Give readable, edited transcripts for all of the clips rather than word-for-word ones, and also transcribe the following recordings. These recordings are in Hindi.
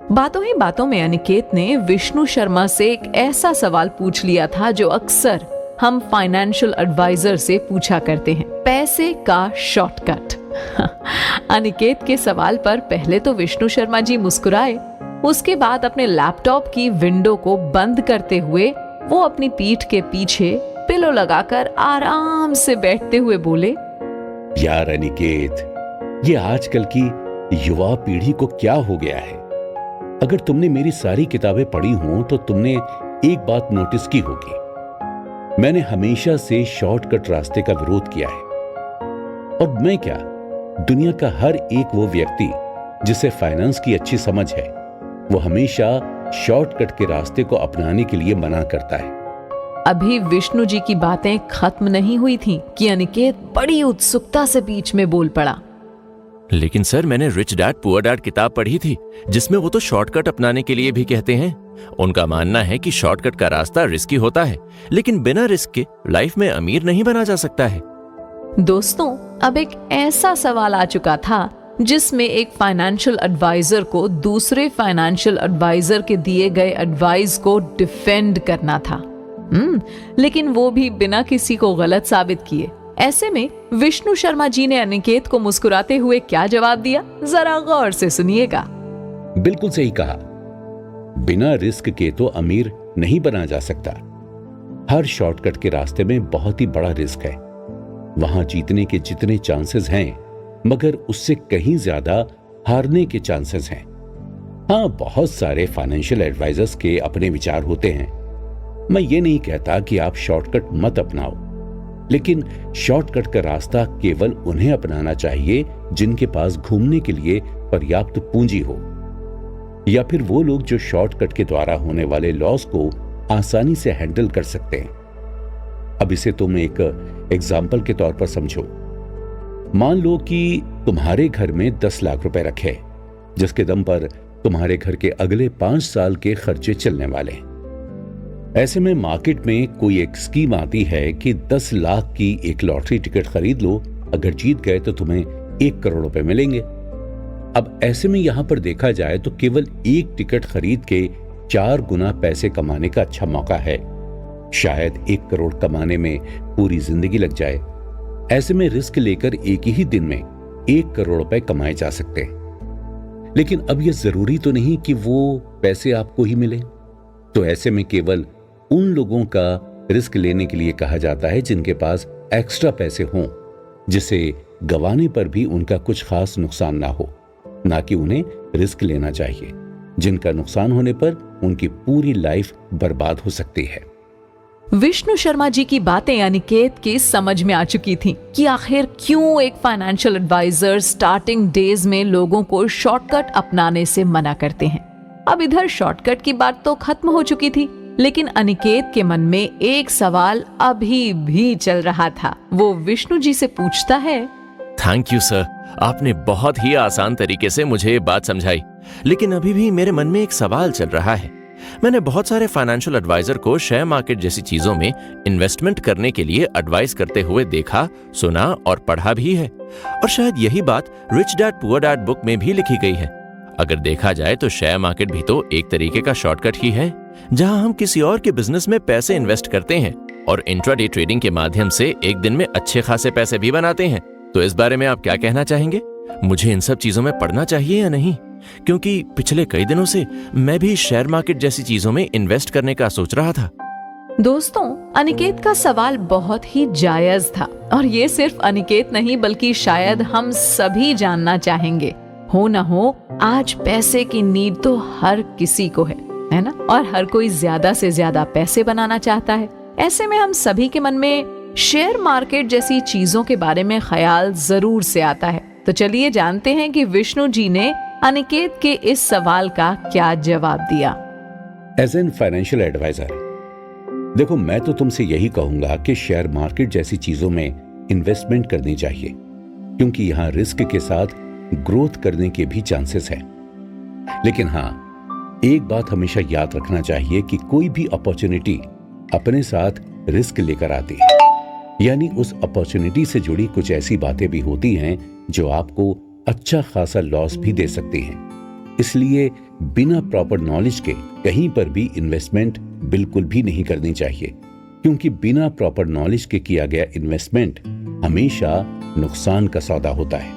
बातों ही बातों में अनिकेत ने विष्णु शर्मा से एक ऐसा सवाल पूछ लिया था जो अक्सर हम फाइनेंशियल एडवाइजर से पूछा करते हैं, पैसे का शॉर्टकट। अनिकेत के सवाल पर पहले तो विष्णु शर्मा जी मुस्कुराए, उसके बाद अपने लैपटॉप की विंडो को बंद करते हुए वो अपनी पीठ के पीछे पिलो लगाकर आराम से बैठते हुए बोले, यार अनिकेत, ये आजकल की युवा पीढ़ी को क्या हो गया है। अगर तुमने मेरी सारी किताबें पढ़ी हों तो तुमने एक बात नोटिस की होगी, मैंने हमेशा से शॉर्टकट रास्ते का विरोध किया है। और मैं क्या, दुनिया का हर एक वो व्यक्ति जिसे फाइनेंस की अच्छी समझ है, वो हमेशा शॉर्टकट के रास्ते को अपनाने के लिए मना करता है। अभी विष्णु जी की बातें खत्म नहीं हुई थीं कि अनिकेत बड़ी उत्सुकता से बीच में बोल पड़ा, लेकिन सर, मैंने रिच डैड पुअर डैड किताब पढ़ी थी, जिसमें वो तो शॉर्टकट अपनाने के लिए भी कहते हैं। उनका मानना है कि शॉर्टकट का रास्ता रिस्की होता है, लेकिन बिना रिस्क के लाइफ में अमीर नहीं बना जा सकता है। दोस्तों, अब एक ऐसा सवाल आ चुका था जिसमें एक फाइनेंशियल एडवाइजर को दूसरे फाइनेंशियल एडवाइजर के दिए गए एडवाइस को डिफेंड करना था, लेकिन वो भी बिना किसी को गलत साबित किए। ऐसे में विष्णु शर्मा जी ने अनिकेत को मुस्कुराते हुए क्या जवाब दिया, जरा गौर से सुनिएगा। बिल्कुल सही कहा, बिना रिस्क के तो अमीर नहीं बना जा सकता। हर शॉर्टकट के रास्ते में बहुत ही बड़ा रिस्क है। वहां जीतने के जितने चांसेस हैं, मगर उससे कहीं ज्यादा हारने के चांसेस हैं। हाँ, बहुत सारे फाइनेंशियल एडवाइजर्स के अपने विचार होते हैं। मैं ये नहीं कहता कि आप शॉर्टकट मत अपनाओ, लेकिन शॉर्टकट का रास्ता केवल उन्हें अपनाना चाहिए जिनके पास घूमने के लिए पर्याप्त पूंजी हो, या फिर वो लोग जो शॉर्टकट के द्वारा होने वाले लॉस को आसानी से हैंडल कर सकते हैं। अब इसे तुम एक एग्जाम्पल के तौर पर समझो। मान लो कि तुम्हारे घर में 10 लाख रुपए रखे, जिसके दम पर तुम्हारे घर के अगले 5 साल के खर्चे चलने वाले हैं। ऐसे में मार्केट में कोई एक स्कीम आती है कि 10 लाख की एक लॉटरी टिकट खरीद लो, अगर जीत गए तो तुम्हें 1 करोड़ रुपए मिलेंगे। अब ऐसे में यहां पर देखा जाए तो केवल एक टिकट खरीद के 4 गुना पैसे कमाने का अच्छा मौका है। शायद 1 करोड़ कमाने में पूरी जिंदगी लग जाए। ऐसे में रिस्क लेकर एक ही दिन में 1 करोड़ रुपए कमाए जा सकते हैं। लेकिन अब यह जरूरी तो नहीं कि वो पैसे आपको ही मिले। तो ऐसे में केवल उन लोगों का रिस्क लेने के लिए कहा जाता है जिनके पास एक्स्ट्रा पैसे हों, जिसे गंवाने पर भी उनका कुछ खास नुकसान ना हो, ना कि उन्हें रिस्क लेना चाहिए, जिनका नुकसान होने पर उनकी पूरी लाइफ बर्बाद हो सकती है। विष्णु शर्मा जी की बातें अनिकेत की समझ में आ चुकी थी कि आखिर क्यों एक फाइनेंशियल एडवाइजर स्टार्टिंग डेज में लोगों को शॉर्टकट अपनाने से मना करते हैं। अब इधर शॉर्टकट की बात तो खत्म हो चुकी थी, लेकिन अनिकेत के मन में एक सवाल अभी भी चल रहा था। वो विष्णु जी से पूछता है, थैंक यू सर, आपने बहुत ही आसान तरीके से मुझे ये बात समझाई, लेकिन अभी भी मेरे मन में एक सवाल चल रहा है। मैंने बहुत सारे फाइनेंशियल एडवाइजर को शेयर मार्केट जैसी चीजों में इन्वेस्टमेंट करने के लिए एडवाइस करते हुए देखा, सुना और पढ़ा भी है, और शायद यही बात rich dad poor dad book में भी लिखी गई है। अगर देखा जाए तो शेयर मार्केट भी तो एक तरीके का शॉर्टकट ही है, जहां हम किसी और के बिजनेस में पैसे इन्वेस्ट करते हैं और इंट्राडे ट्रेडिंग के माध्यम से एक दिन में अच्छे खासे पैसे भी बनाते हैं। तो इस बारे में आप क्या कहना चाहेंगे? मुझे इन सब चीजों में पढ़ना चाहिए या नहीं? क्योंकि पिछले कई दिनों से मैं भी शेयर मार्केट जैसी चीजों में इन्वेस्ट करने का सोच रहा था। दोस्तों, अनिकेत का सवाल बहुत ही जायज था, और ये सिर्फ अनिकेत नहीं बल्कि शायद हम सभी जानना चाहेंगे। हो ना हो, आज पैसे की नीड तो हर किसी को है ना? और हर कोई ज्यादा से ज्यादा पैसे बनाना चाहता है। ऐसे में हम सभी के मन में शेयर मार्केट जैसी चीजों के बारे में ख्याल जरूर से आता है। तो चलिए जानते हैं कि विष्णु जी ने अनिकेत के इस सवाल का क्या जवाब दिया। एज एन फाइनेंशियल एडवाइजर, देखो, मैं तो तुमसे यही कहूंगा कि शेयर मार्केट जैसी चीजों में इन्वेस्टमेंट करनी चाहिए, क्योंकि यहां रिस्क के साथ ग्रोथ करने के भी चांसेस हैं। लेकिन हां, एक बात हमेशा याद रखना चाहिए कि कोई भी अपॉर्चुनिटी अपने साथ रिस्क लेकर आती है, यानी उस अपॉर्चुनिटी से जुड़ी कुछ ऐसी बातें भी होती हैं जो आपको अच्छा खासा लॉस भी दे सकती हैं। इसलिए बिना प्रॉपर नॉलेज के कहीं पर भी इन्वेस्टमेंट बिल्कुल भी नहीं करनी चाहिए, क्योंकि बिना प्रॉपर नॉलेज के किया गया इन्वेस्टमेंट हमेशा नुकसान का सौदा होता है।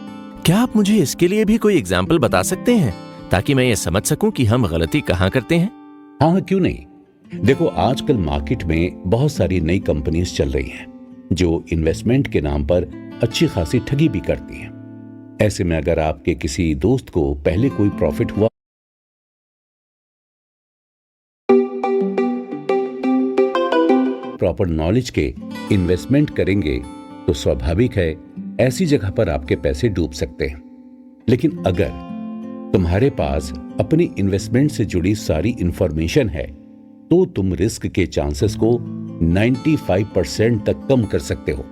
क्या आप मुझे इसके लिए भी कोई एग्जाम्पल बता सकते हैं ताकि मैं ये समझ सकूं कि हम गलती कहाँ करते हैं? हाँ, क्यों नहीं। देखो, आजकल मार्केट में बहुत सारी नई कंपनीज चल रही हैं जो इन्वेस्टमेंट के नाम पर अच्छी खासी ठगी भी करती हैं। ऐसे में अगर आपके किसी दोस्त को पहले कोई प्रॉफिट हुआ, प्रॉपर नॉलेज के इन्वेस्टमेंट करेंगे तो स्वाभाविक है ऐसी जगह पर आपके पैसे डूब सकते हैं। लेकिन अगर तुम्हारे पास अपनी इन्वेस्टमेंट से जुड़ी सारी इंफॉर्मेशन है तो तुम रिस्क के चांसेस को 95% तक कम कर सकते हो।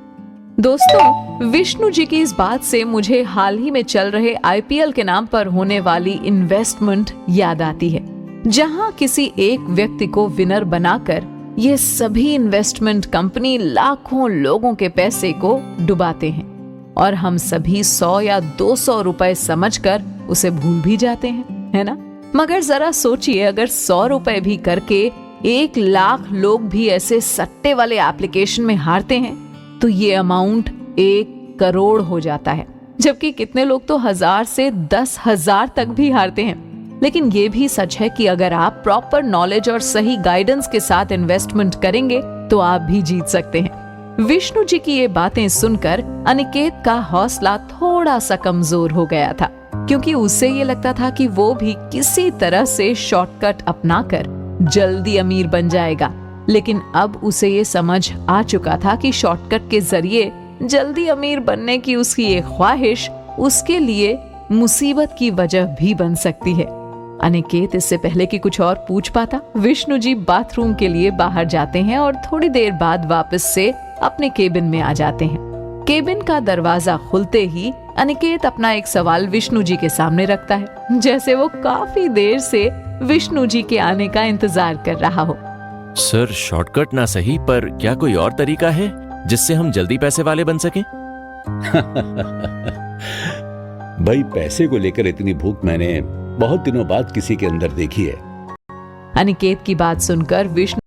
दोस्तों, विष्णु जी की इस बात से मुझे हाल ही में चल रहे आईपीएल के नाम पर होने वाली इन्वेस्टमेंट याद आती है, जहां किसी एक व्यक्ति को विनर बनाकर ये सभी इन्वेस्टमेंट कंपनी लाखों लोगों के पैसे को डुबाते हैं और हम सभी 100 या 200 रुपए समझकर उसे भूल भी जाते हैं, है ना? मगर जरा सोचिए, अगर 100 रुपए भी करके 1 लाख लोग भी ऐसे सट्टे वाले एप्लीकेशन में हारते हैं तो ये अमाउंट 1 करोड़ हो जाता है, जबकि कितने लोग तो 1000 से 10,000 तक भी हारते हैं। लेकिन ये भी सच है कि अगर आप प्रॉपर नॉलेज और सही गाइडेंस के साथ इन्वेस्टमेंट करेंगे तो आप भी जीत सकते हैं। विष्णु जी की ये बातें सुनकर अनिकेत का हौसला थोड़ा सा कमजोर हो गया था, क्योंकि उसे ये लगता था कि वो भी किसी तरह से शॉर्टकट अपनाकर जल्दी अमीर बन जाएगा। लेकिन अब उसे ये समझ आ चुका था कि शॉर्टकट के जरिए जल्दी अमीर बनने की उसकी ये ख्वाहिश उसके लिए मुसीबत की वजह भी बन सकती है। अनिकेत इससे पहले कि कुछ और पूछ पाता, विष्णु जी बाथरूम के लिए बाहर जाते हैं और थोड़ी देर बाद वापस से अपने केबिन में आ जाते हैं। केबिन का दरवाजा खुलते ही अनिकेत अपना एक सवाल विष्णु जी के सामने रखता है, जैसे वो काफी देर से विष्णु जी के आने का इंतजार कर रहा हो। सर, शॉर्टकट ना सही, पर क्या कोई और तरीका है जिससे हम जल्दी पैसे वाले बन सकें? भाई, पैसे को लेकर इतनी भूख मैंने बहुत दिनों बाद किसी के अंदर देखी है। अनिकेत की बात सुनकर विष्णु